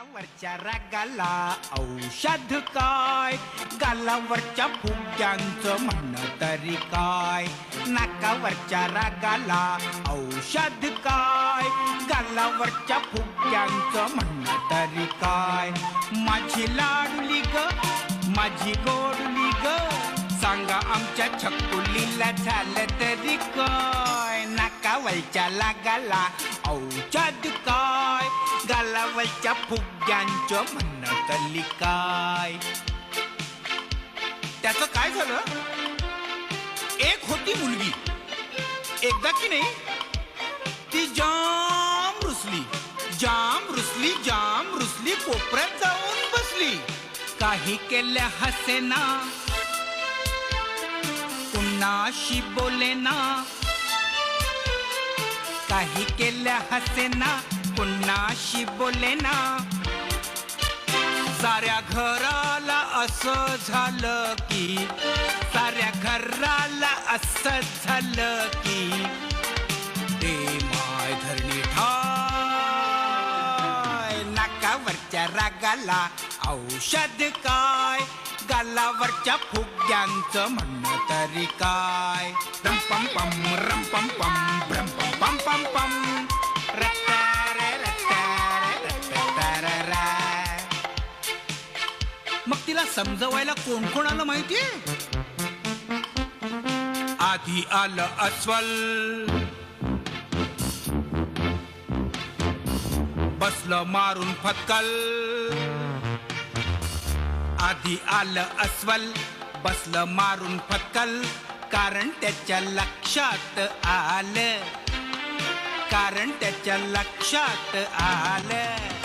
नाकावरच्या रागाला औषध काय, गालावरच्या फुग्यांचं म्हणणं तरी काय. नाकावरच्या रागाला औषध काय, गालावरच्या फुग्यांचं म्हणणं तरी काय. माझी लाडली ग, माझी गोडली ग, सांगा आमच्या छकुलीला झालं तरी काय. नाकावरच्या लागाला औषध काय, गालावरच्या फुग्यांचं म्हणणं तरी काय. त्याचं काय झालं, एक होती मुलगी, एकदा की नाही ती जाम रुसली, जाम रुसली, जाम रुसली, कोपऱ्यात जाऊन बसली. काही केल्या हसेना, कुणाशी बोलेना, काही केल्या हसेना, कुणाशी बोलेना. साऱ्या घराला असं झालं की, साऱ्या घराला असं झालं की, ते माय धरणी ठाय. नाकावरच्या रागाला औषध काय, गालावरच्या फुग्यांचं म्हणणं तरी काय. रंपम पम रंपम पम रंपम पम पम पम रत्तारे रत्तारे रत्तारा. मग तिला समजवायला कोण कोण आलं माहितीये. आधी आलं अस्वल, बसलं मारून फटकल. आधी आलं अस्वल, बसलं मारून फटकल. कारण त्याच्या लक्षात आलं, कारण त्याच्या लक्षात आलं.